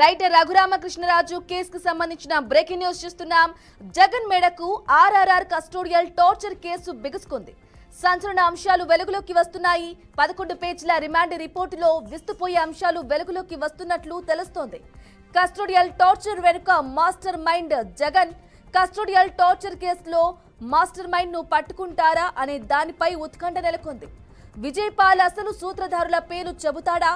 Right Raghuramakrishnaraju కేసుకు సంబంధించిన breaking news చూస్తున్నాం. జగన్ మేడకు ఆర్ఆర్ఆర్ కస్టోడియల్ టార్చర్ కేసు బిగుసుకుంది. సంచలన అంశాలు వెలుగులోకి వస్తున్నాయి. 11 పేజీల రిమాండ్ రిపోర్టులో విస్తుపోయే అంశాలు వెలుగులోకి వస్తున్నట్లు తెలుస్తోంది. కస్టోడియల్ టార్చర్ వెనుక master mind Jagan. Custodial torture కేసులో మాస్టర్ మైండ్ ను పట్టుకుంటారా అనే దానిపై ఉత్కంఠ నెలకొంది. విజయపాల్ అసలు సూత్రధారుల పేరు చెబుతాడా?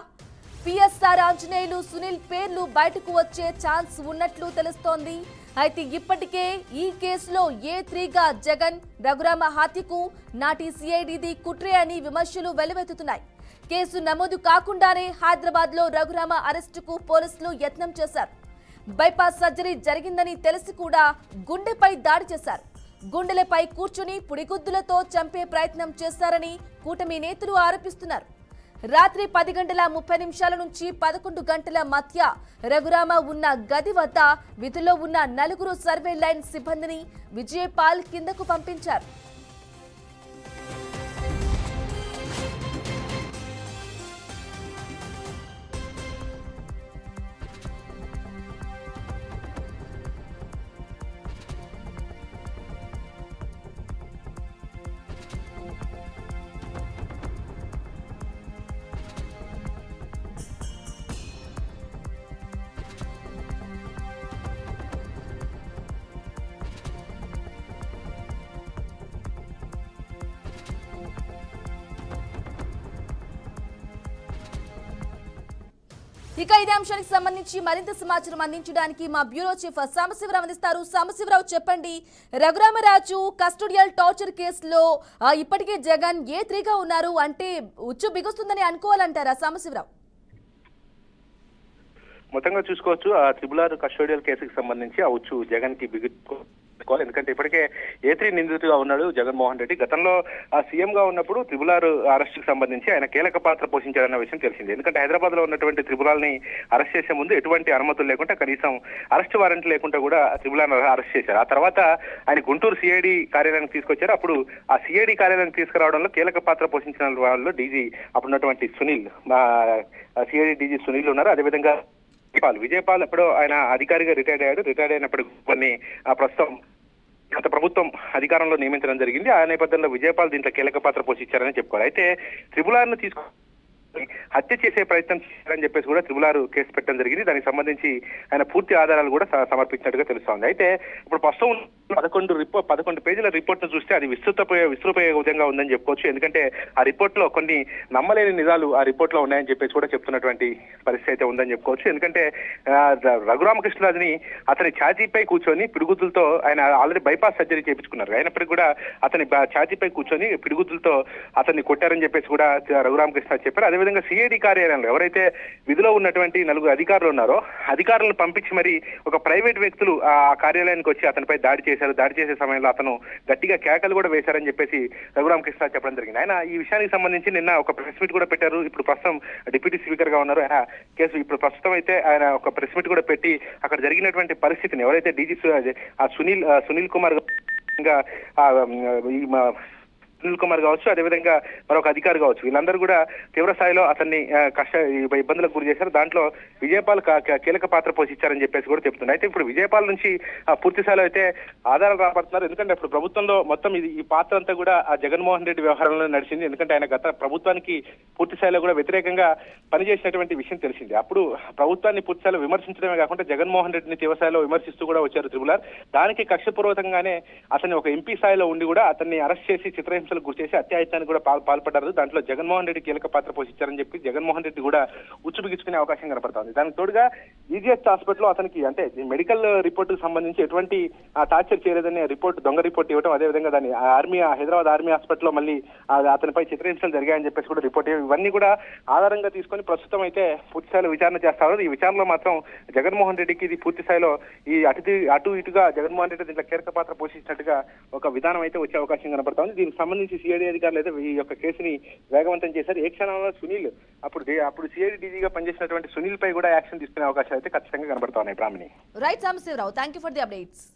పిఎస్ఆర్ ఆంజనేయులు, సునీల్ పేర్లు బయటకు వచ్చే ఛాన్స్ ఉన్నట్లు తెలుస్తోంది. అయితే ఇప్పటికే ఈ కేసులో A3గా జగన్, రఘురామ హత్యకు నాటి సిఐడిది కుట్రే అని విమర్శలు వెల్లువెత్తుతున్నాయి. కేసు నమోదు కాకుండానే హైదరాబాద్ లో రఘురామ అరెస్టుకు పోలీసులు యత్నం చేశారు. బైపాస్ సర్జరీ జరిగిందని తెలిసి కూడా గుండెపై దాడి చేశారు. గుండెలపై కూర్చుని పుడిగుద్దులతో చంపే ప్రయత్నం చేశారని కూటమి నేతలు ఆరోపిస్తున్నారు. రాత్రి 10 గంటల 30 నిమిషాల నుంచి 11 గంటల మధ్య రఘురామ ఉన్న గది వద్ద విధుల్లో ఉన్న 4 సర్వే లైన్ సిబ్బందిని విజయపాల్ కిందకు పంపించారు. ఇక ఇదే అంశానికి సంబంధించి మరింత సమాచారం అందించడానికి మా బ్యూరో చీఫ్ సాంబశివరావు అందిస్తారు. సాంబశివరావు, చెప్పండి. రఘురామరాజు కస్టోడియల్ టార్చర్ కేసులో ఇప్పటికే జగన్ A3గా ఉన్నారు అంటే ఉచ్చు బిగుస్తుందని అనుకోవాలంటారా సాంబశివరావు? మొత్తంగా చూసుకోవచ్చు. ఆ త్రిబుల్ కస్టోడియల్ కేసుకు సంబంధించి ఆ ఉచ్చు జగన్ కి బిగుకోవాలి. ఎందుకంటే ఇప్పటికే A3 నిందితుడిగా ఉన్నాడు జగన్మోహన్ రెడ్డి. గతంలో ఆ సీఎం గా ఉన్నప్పుడు త్రిబుల్ అరెస్ట్ కు సంబంధించి ఆయన కీలక పాత్ర పోషించారన్న విషయం తెలిసింది. ఎందుకంటే హైదరాబాద్ లో ఉన్నటువంటి త్రిబుల్ ని అరెస్ట్ చేసే ముందు ఎటువంటి అనుమతులు లేకుండా, కనీసం అరెస్ట్ వారెంట్ లేకుండా కూడా త్రిబుల్ అరెస్ట్ చేశారు. ఆ తర్వాత ఆయన గుంటూరు సిఐడి కార్యాలయానికి తీసుకొచ్చారు. అప్పుడు ఆ సిఐడి కార్యాలయానికి తీసుకురావడంలో కీలక పాత్ర పోషించిన వాళ్ళు డీజీ అప్పుడున్నటువంటి సునీల్, సిఐడి డీజీ సునీల్ ఉన్నారు. అదేవిధంగా విజయపాల్ ఎప్పుడో ఆయన అధికారిగా రిటైర్డ్ అయ్యాడు. రిటైర్డ్ అయినప్పటికీ కొన్ని ప్రస్తుతం గత ప్రభుత్వం అధికారంలో నియమించడం జరిగింది. ఆ నేపథ్యంలో విజయపాల్ దీంట్లో కీలక పాత్ర పోషించారని చెప్పుకోవాలి. అయితే త్రిబుల్ ను హత్య చేసే ప్రయత్నం చేశారని చెప్పేసి కూడా త్రిబుల్ కేసు పెట్టడం జరిగింది. దానికి సంబంధించి ఆయన పూర్తి ఆధారాలు కూడా సమర్పించినట్టుగా తెలుస్తోంది. అయితే ఇప్పుడు ప్రస్తుతం 11 పేజీల రిపోర్ట్ ను చూస్తే అది విస్తృతపోయే విధంగా ఉందని చెప్పుకోవచ్చు. ఎందుకంటే ఆ రిపోర్ట్ లో కొన్ని నమ్మలేని నిజాలు ఆ రిపోర్ట్ లో ఉన్నాయని చెప్పేసి కూడా చెప్తున్నటువంటి పరిస్థితి అయితే ఉందని చెప్పుకోవచ్చు. ఎందుకంటే రఘురామకృష్ణరాజుని అతని ఛాతీపై కూర్చొని పిడుగుద్దులతో ఆయన ఆల్రెడీ బైపాస్ సర్జరీ చేయించుకున్నారు. అయినప్పటికీ కూడా అతని ఛాతీపై కూర్చొని పిడుగుద్దులతో అతన్ని కొట్టారని చెప్పేసి కూడా రఘురామకృష్ణరాజు చెప్పారు. అదేవిధంగా సిఐడి కార్యాలయంలో ఎవరైతే విధిలో ఉన్నటువంటి 4 అధికారులు ఉన్నారో అధికారులను పంపించి మరి ఒక ప్రైవేట్ వ్యక్తులు ఆ కార్యాలయానికి వచ్చి అతనిపై దాడి చేసే సమయంలో అతను గట్టిగా కేకలు కూడా వేశారని చెప్పేసి రఘురామకృష్ణ చెప్పడం జరిగింది. ఆయన ఈ విషయానికి సంబంధించి నిన్న ఒక ప్రెస్ మీట్ కూడా పెట్టారు. ఇప్పుడు ప్రస్తుతం డిప్యూటీ స్పీకర్ గా ఉన్నారు. ఆయన కేసు ఇప్పుడు ప్రస్తుతం అయితే ఆయన ఒక ప్రెస్ మీట్ కూడా పెట్టి అక్కడ జరిగినటువంటి పరిస్థితిని ఎవరైతే డీజీ సునీల్ కుమార్ సునీల్ కుమార్ కావచ్చు, అదేవిధంగా మరొక అధికారి కావచ్చు, వీళ్ళందరూ కూడా తీవ్ర స్థాయిలో అతన్ని ఇబ్బందులకు గురి చేశారు. దాంట్లో విజయపాల్ కీలక పాత్ర పోషించారని చెప్పేసి కూడా చెప్తున్నారు. అయితే ఇప్పుడు విజయపాల్ నుంచి పూర్తి స్థాయిలో అయితే ఆధారాలు రాబడుతున్నారు. ఎందుకంటే ఇప్పుడు ప్రభుత్వంలో మొత్తం ఈ పాత్ర అంతా కూడా ఆ జగన్మోహన్ రెడ్డి వ్యవహారంలో నడిచింది. ఎందుకంటే ఆయన గత ప్రభుత్వానికి పూర్తి స్థాయిలో కూడా వ్యతిరేకంగా పనిచేసినటువంటి విషయం తెలిసింది. అప్పుడు ప్రభుత్వాన్ని పూర్తి స్థాయిలో విమర్శించడమే కాకుండా జగన్మోహన్ రెడ్డిని తీవ్ర స్థాయిలో విమర్శిస్తూ కూడా వచ్చారు త్రిబుల్. దానికి కక్షపూర్వకంగానే అతన్ని ఒక ఎంపీ స్థాయిలో ఉండి కూడా అతన్ని అరెస్ట్ చేసి చిత్రహింస గురి చేసి అత్యాయత్నానికి కూడా పాల్పడ్డారు. దాంట్లో జగన్మోహన్ రెడ్డి కీలక పాత్ర పోషించారని చెప్పి జగన్మోహన్ రెడ్డి కూడా ఉచ్చుబిగించుకునే అవకాశం కనపడుతోంది. దానికి తోడుగా ఈజీఎస్ హాస్పిటల్ అతనికి అంటే మెడికల్ రిపోర్ట్ కు సంబంధించి ఎటువంటి టార్చర్ చేయలేదని దొంగ రిపోర్ట్ ఇవ్వడం, అదేవిధంగా దాన్ని హైదరాబాద్ ఆర్మీ హాస్పిటల్లో మళ్ళీ అతనిపై చిత్రహింసలు జరిగాయని చెప్పేసి కూడా రిపోర్ట్ ఇవన్నీ కూడా ఆధారంగా తీసుకొని ప్రస్తుతం అయితే పూర్తి స్థాయిలో విచారణ చేస్తారు. ఈ విచారణలో మాత్రం జగన్మోహన్ రెడ్డికి ఇది పూర్తి స్థాయిలో ఈ అటు ఇటుగా జగన్మోహన్ రెడ్డి దీంట్లో కీలక పాత్ర పోషించినట్టుగా ఒక విధానం అయితే వచ్చే అవకాశం కనపడుతోంది. దీనికి సంబంధించి సిఐడి అధికారులు అయితే ఈ యొక్క కేసుని వేగవంతం చేశారు. ఏ క్షణంలో సునీల్ అప్పుడు సిఐడి డీజీగా పనిచేసినటువంటి సునీల్ పై కూడా యాక్షన్ తీసుకునే అవకాశాలు అయితే ఖచ్చితంగా కనబడతా ఉన్నాయి. Brahmani. Right Sambasivarao, thank you for the updates.